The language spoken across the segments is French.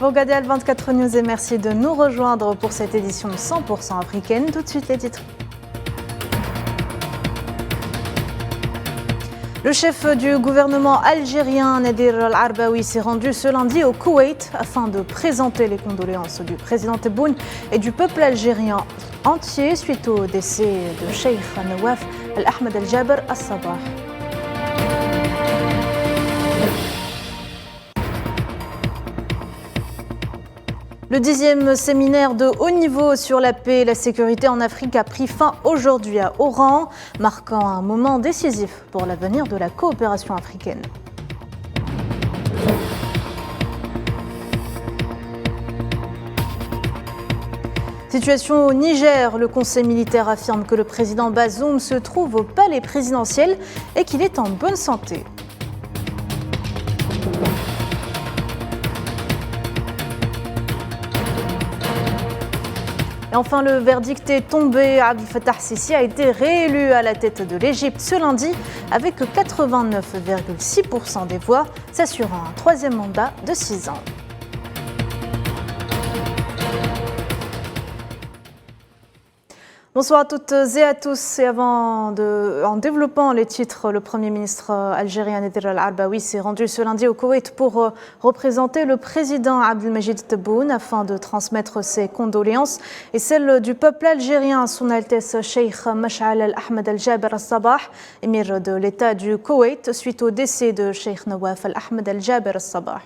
regardez Al24 News et merci de nous rejoindre pour cette édition 100% africaine. Tout de suite les titres. Le chef du gouvernement algérien, Nadir Al-Arbaoui, s'est rendu ce lundi au Koweït afin de présenter les condoléances du président Tebboune et du peuple algérien entier suite au décès de Cheikh Nawaf Al-Ahmed Al-Jaber Al-Sabah. Le 10e séminaire de haut niveau sur la paix et la sécurité en Afrique a pris fin aujourd'hui à Oran, marquant un moment décisif pour l'avenir de la coopération africaine. Situation au Niger, le conseil militaire affirme que le président Bazoum se trouve au palais présidentiel et qu'il est en bonne santé. Et enfin, le verdict est tombé. Abdel Fattah Sisi a été réélu à la tête de l'Égypte ce lundi avec 89,6% des voix, s'assurant un troisième mandat de 6 ans. Bonsoir à toutes et à tous. Et en développant les titres, le Premier ministre algérien Nadir Al-Arbaoui s'est rendu ce lundi au Koweït pour représenter le président Abdelmajid Tebboune afin de transmettre ses condoléances et celles du peuple algérien à son Altesse Cheikh Mash'al Al-Ahmed Al-Jaber Al-Sabah, émir de l'État du Koweït, suite au décès de Cheikh Nawaf Al-Ahmed Al-Jaber Al-Sabah.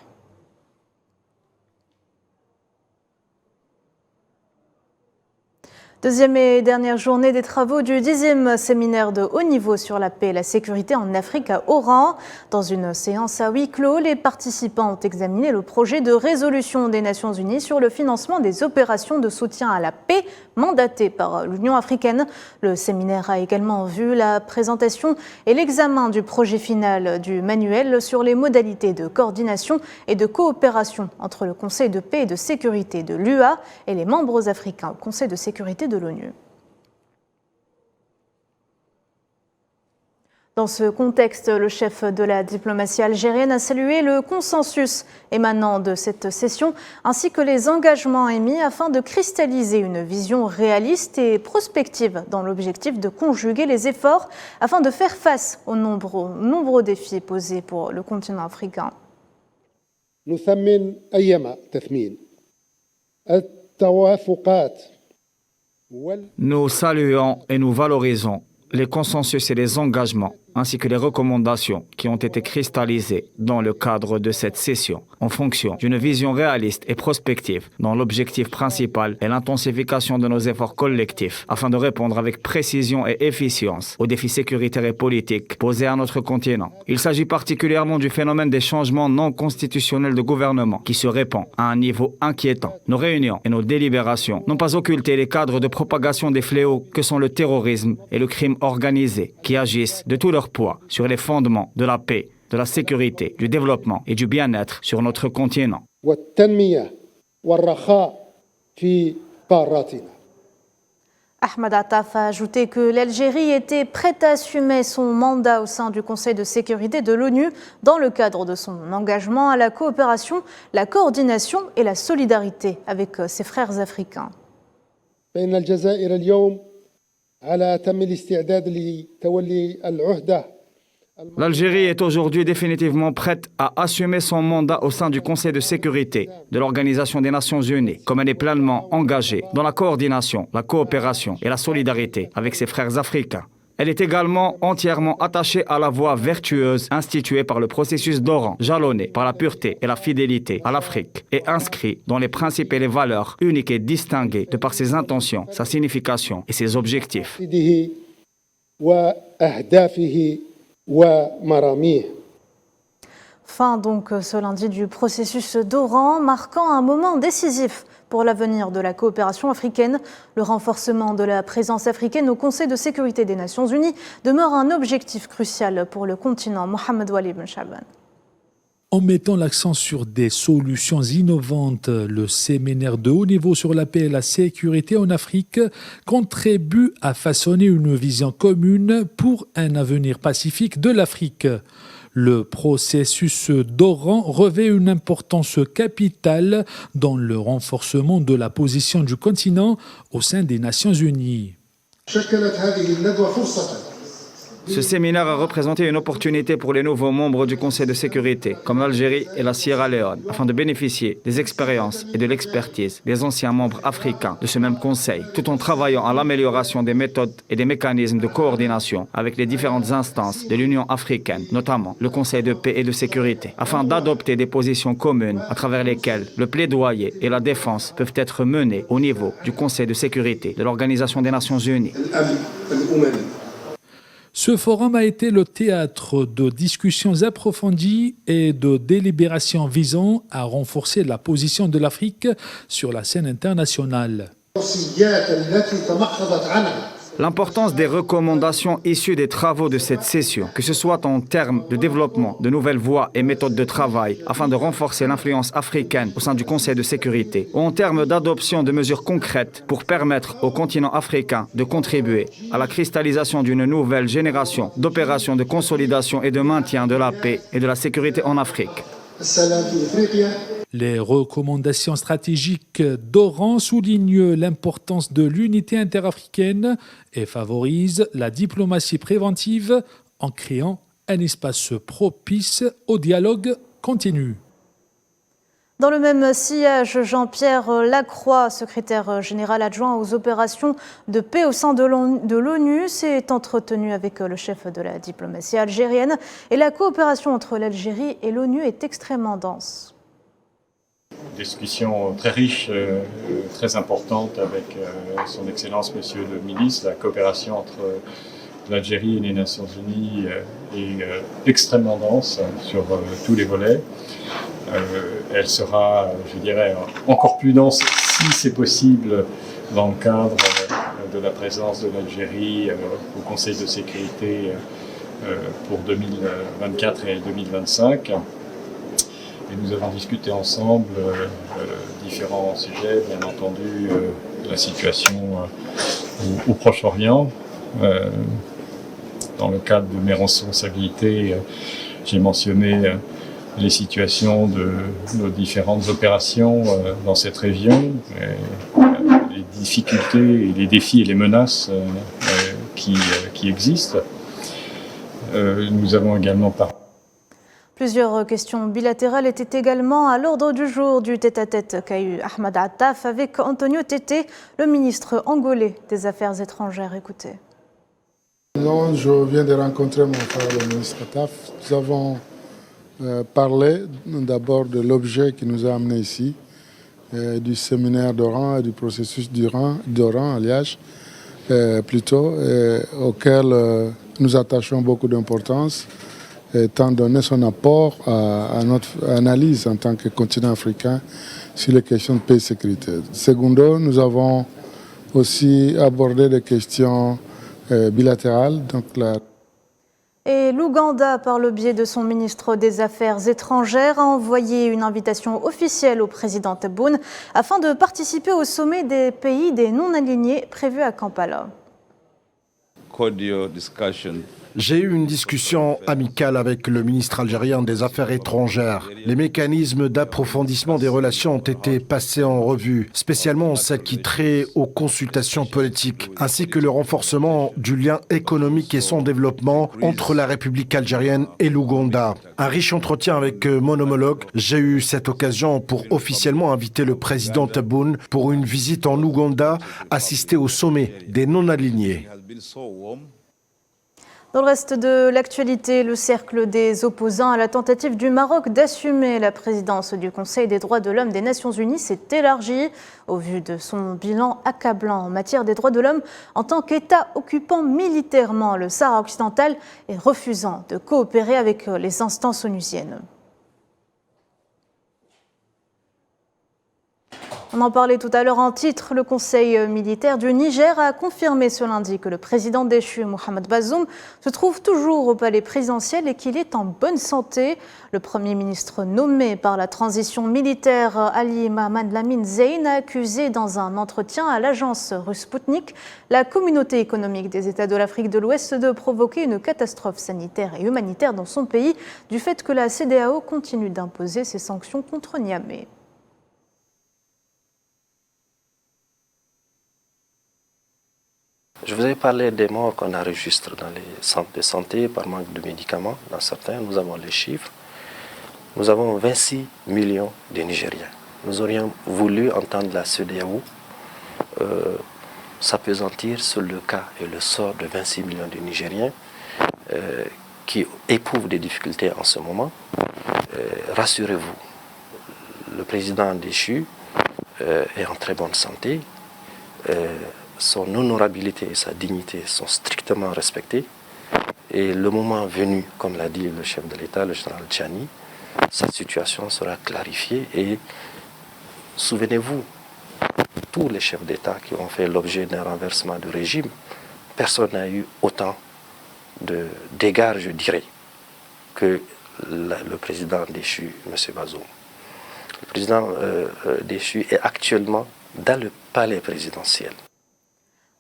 Deuxième et dernière journée des travaux du 10e séminaire de haut niveau sur la paix et la sécurité en Afrique à Oran. Dans une séance à huis clos, les participants ont examiné le projet de résolution des Nations Unies sur le financement des opérations de soutien à la paix mandatées par l'Union africaine. Le séminaire a également vu la présentation et l'examen du projet final du manuel sur les modalités de coordination et de coopération entre le Conseil de paix et de sécurité de l'UA et les membres africains au Conseil de sécurité de l'ONU. Dans ce contexte, le chef de la diplomatie algérienne a salué le consensus émanant de cette session ainsi que les engagements émis afin de cristalliser une vision réaliste et prospective dans l'objectif de conjuguer les efforts afin de faire face aux nombreux défis posés pour le continent africain. نثمن أيما تثمين التوافقات. Nous saluons et nous valorisons les consensus et les engagements, ainsi que les recommandations qui ont été cristallisées dans le cadre de cette session, en fonction d'une vision réaliste et prospective, dont l'objectif principal est l'intensification de nos efforts collectifs, afin de répondre avec précision et efficience aux défis sécuritaires et politiques posés à notre continent. Il s'agit particulièrement du phénomène des changements non constitutionnels de gouvernement, qui se répand à un niveau inquiétant. Nos réunions et nos délibérations n'ont pas occulté les cadres de propagation des fléaux que sont le terrorisme et le crime organisé, qui agissent de tout leur poids sur les fondements de la paix, de la sécurité, du développement et du bien-être sur notre continent. Ahmed Attaf a ajouté que l'Algérie était prête à assumer son mandat au sein du Conseil de sécurité de l'ONU dans le cadre de son engagement à la coopération, la coordination et la solidarité avec ses frères africains. L'Algérie est aujourd'hui définitivement prête à assumer son mandat au sein du Conseil de sécurité de l'Organisation des Nations Unies, comme elle est pleinement engagée dans la coordination, la coopération et la solidarité avec ses frères africains. Elle est également entièrement attachée à la voie vertueuse instituée par le processus d'Oran, jalonné par la pureté et la fidélité à l'Afrique et inscrit dans les principes et les valeurs uniques et distinguées de par ses intentions, sa signification et ses objectifs. Fin donc ce lundi du processus d'Oran, marquant un moment décisif pour l'avenir de la coopération africaine. Le renforcement de la présence africaine au Conseil de sécurité des Nations Unies demeure un objectif crucial pour le continent. Mohamed Wali Ben Chaban. En mettant l'accent sur des solutions innovantes, le séminaire de haut niveau sur la paix et la sécurité en Afrique contribue à façonner une vision commune pour un avenir pacifique de l'Afrique. Le processus d'Oran revêt une importance capitale dans le renforcement de la position du continent au sein des Nations Unies. Ce séminaire a représenté une opportunité pour les nouveaux membres du Conseil de sécurité, comme l'Algérie et la Sierra Leone, afin de bénéficier des expériences et de l'expertise des anciens membres africains de ce même Conseil, tout en travaillant à l'amélioration des méthodes et des mécanismes de coordination avec les différentes instances de l'Union africaine, notamment le Conseil de paix et de sécurité, afin d'adopter des positions communes à travers lesquelles le plaidoyer et la défense peuvent être menés au niveau du Conseil de sécurité de l'Organisation des Nations Unies. Ce forum a été le théâtre de discussions approfondies et de délibérations visant à renforcer la position de l'Afrique sur la scène internationale. L'importance des recommandations issues des travaux de cette session, que ce soit en termes de développement de nouvelles voies et méthodes de travail afin de renforcer l'influence africaine au sein du Conseil de sécurité, ou en termes d'adoption de mesures concrètes pour permettre au continent africain de contribuer à la cristallisation d'une nouvelle génération d'opérations de consolidation et de maintien de la paix et de la sécurité en Afrique. Les recommandations stratégiques d'Oran soulignent l'importance de l'unité interafricaine et favorisent la diplomatie préventive en créant un espace propice au dialogue continu. Dans le même sillage, Jean-Pierre Lacroix, secrétaire général adjoint aux opérations de paix au sein de l'ONU, s'est entretenu avec le chef de la diplomatie algérienne. Et la coopération entre l'Algérie et l'ONU est extrêmement dense. Discussion très riche, très importante avec son Excellence Monsieur le Ministre. La coopération entre l'Algérie et les Nations Unies est extrêmement dense sur tous les volets. Elle sera, je dirais, encore plus dense si c'est possible dans le cadre de la présence de l'Algérie au Conseil de sécurité pour 2024 et 2025. Et nous avons discuté ensemble différents sujets, bien entendu la situation au Proche-Orient. Dans le cadre de mes responsabilités, j'ai mentionné les situations de nos différentes opérations dans cette région, les difficultés, et les défis et les menaces qui existent. Nous avons également parlé. Plusieurs questions bilatérales étaient également à l'ordre du jour du tête-à-tête qu'a eu Ahmed Attaf avec Antonio Tete, le ministre angolais des Affaires étrangères. Écoutez. Non, je viens de rencontrer mon frère, le ministre Attaf. Nous avons parlé d'abord de l'objet qui nous a amenés ici, du séminaire d'Oran et du processus d'Oran à Liège, plutôt, auquel nous attachons beaucoup d'importance, étant donné son apport à notre analyse en tant que continent africain sur les questions de paix et sécurité. Secondo, nous avons aussi abordé des questions bilatérales. Et l'Ouganda, par le biais de son ministre des Affaires étrangères, a envoyé une invitation officielle au président Tebboune afin de participer au sommet des pays des non-alignés prévu à Kampala. J'ai eu une discussion amicale avec le ministre algérien des Affaires étrangères. Les mécanismes d'approfondissement des relations ont été passés en revue, spécialement celles qui traient aux consultations politiques, ainsi que le renforcement du lien économique et son développement entre la République algérienne et l'Ouganda. Un riche entretien avec mon homologue, j'ai eu cette occasion pour officiellement inviter le président Tebboune pour une visite en Ouganda, assister au sommet des non-alignés. Dans le reste de l'actualité, le cercle des opposants à la tentative du Maroc d'assumer la présidence du Conseil des droits de l'homme des Nations Unies s'est élargi au vu de son bilan accablant en matière des droits de l'homme en tant qu'État occupant militairement le Sahara occidental et refusant de coopérer avec les instances onusiennes. On en parlait tout à l'heure en titre. Le Conseil militaire du Niger a confirmé ce lundi que le président déchu, Mohamed Bazoum, se trouve toujours au palais présidentiel et qu'il est en bonne santé. Le Premier ministre nommé par la transition militaire, Ali Mohamed Lamine Zein, a accusé dans un entretien à l'agence russe Sputnik la communauté économique des États de l'Afrique de l'Ouest de provoquer une catastrophe sanitaire et humanitaire dans son pays du fait que la CEDEAO continue d'imposer ses sanctions contre Niamey. Je vous ai parlé des morts qu'on enregistre dans les centres de santé par manque de médicaments. Dans certains, nous avons les chiffres. Nous avons 26 millions de Nigériens. Nous aurions voulu entendre la CEDEAO s'appesantir sur le cas et le sort de 26 millions de Nigériens qui éprouvent des difficultés en ce moment. Rassurez-vous, le président déchu est en très bonne santé. Son honorabilité et sa dignité sont strictement respectées. Et le moment venu, comme l'a dit le chef de l'État, le général Tchani, cette situation sera clarifiée. Et souvenez-vous, tous les chefs d'État qui ont fait l'objet d'un renversement de régime, personne n'a eu autant d'égards, je dirais, que le président déchu, M. Bazoum. Le président déchu est actuellement dans le palais présidentiel.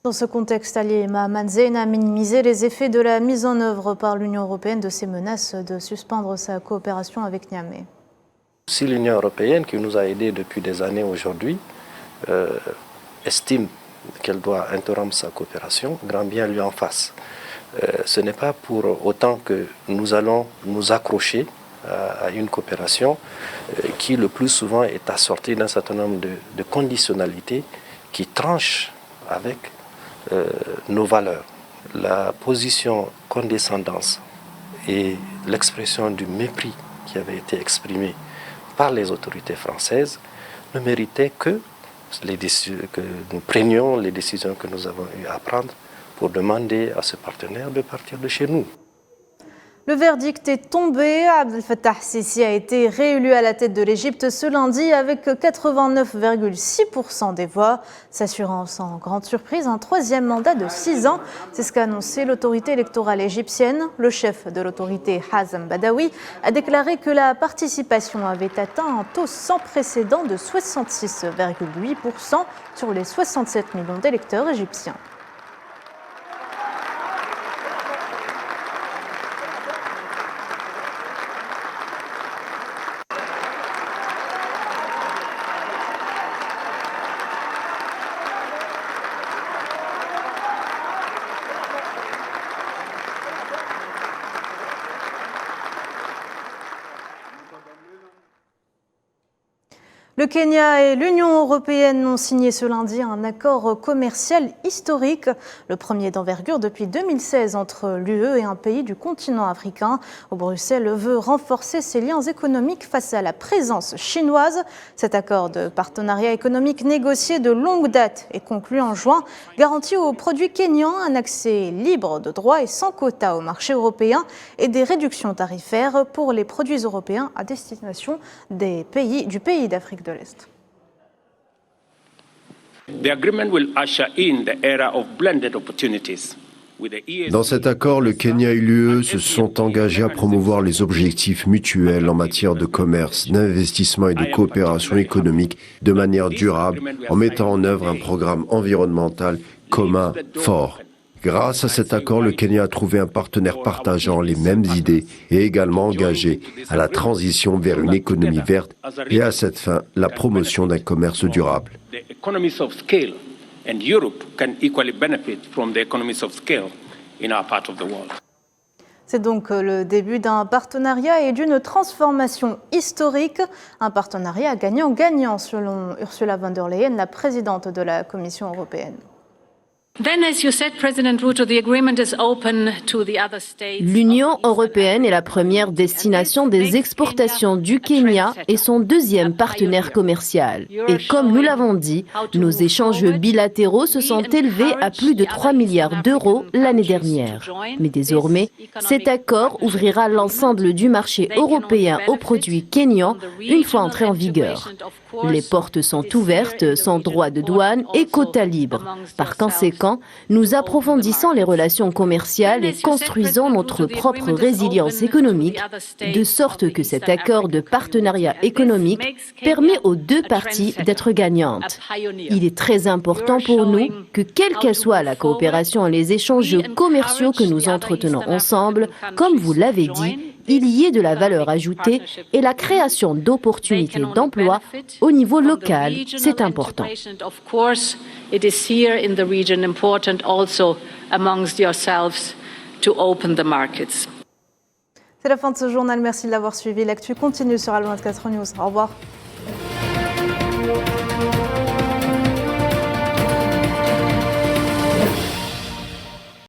Dans ce contexte, Ali Mohamed Zein a minimisé les effets de la mise en œuvre par l'Union européenne de ses menaces de suspendre sa coopération avec Niamey. Si l'Union européenne, qui nous a aidés depuis des années aujourd'hui, estime qu'elle doit interrompre sa coopération, grand bien lui en fasse. Ce n'est pas pour autant que nous allons nous accrocher à une coopération qui le plus souvent est assortie d'un certain nombre de conditionnalités qui tranchent avec nos valeurs. La position condescendance et l'expression du mépris qui avait été exprimée par les autorités françaises ne méritaient que nous prenions les décisions que nous avons eu à prendre pour demander à ce partenaire de partir de chez nous. Le verdict est tombé. Abdel Fattah Sisi a été réélu à la tête de l'Égypte ce lundi avec 89,6% des voix, s'assurant sans grande surprise un troisième mandat de 6 ans. C'est ce qu'a annoncé l'autorité électorale égyptienne. Le chef de l'autorité, Hazem Badawi, a déclaré que la participation avait atteint un taux sans précédent de 66,8% sur les 67 millions d'électeurs égyptiens. Le Kenya et l'Union européenne ont signé ce lundi un accord commercial historique, le premier d'envergure depuis 2016 entre l'UE et un pays du continent africain. Bruxelles veut renforcer ses liens économiques face à la présence chinoise. Cet accord de partenariat économique négocié de longue date et conclu en juin garantit aux produits kenyans un accès libre de droit et sans quota au marché européen et des réductions tarifaires pour les produits européens à destination du pays d'Afrique de l'Est. Dans cet accord, le Kenya et l'UE se sont engagés à promouvoir les objectifs mutuels en matière de commerce, d'investissement et de coopération économique de manière durable en mettant en œuvre un programme environnemental commun fort. Grâce à cet accord, le Kenya a trouvé un partenaire partageant les mêmes idées et également engagé à la transition vers une économie verte et à cette fin, la promotion d'un commerce durable. C'est donc le début d'un partenariat et d'une transformation historique, un partenariat gagnant-gagnant selon Ursula von der Leyen, la présidente de la Commission européenne. L'Union européenne est la première destination des exportations du Kenya et son deuxième partenaire commercial. Et comme nous l'avons dit, nos échanges bilatéraux se sont élevés à plus de 3 milliards d'euros l'année dernière. Mais désormais, cet accord ouvrira l'ensemble du marché européen aux produits kenyans une fois entré en vigueur. Les portes sont ouvertes, sans droit de douane et quotas libres. Par conséquent, nous approfondissons les relations commerciales et construisons notre propre résilience économique, de sorte que cet accord de partenariat économique permet aux deux parties d'être gagnantes. Il est très important pour nous que, quelle qu'elle soit la coopération et les échanges commerciaux que nous entretenons ensemble, comme vous l'avez dit, il y ait de la valeur ajoutée et la création d'opportunités d'emploi au niveau local, c'est important. C'est la fin de ce journal. Merci de l'avoir suivi. L'actu continue sur Allo 24 News. Au revoir.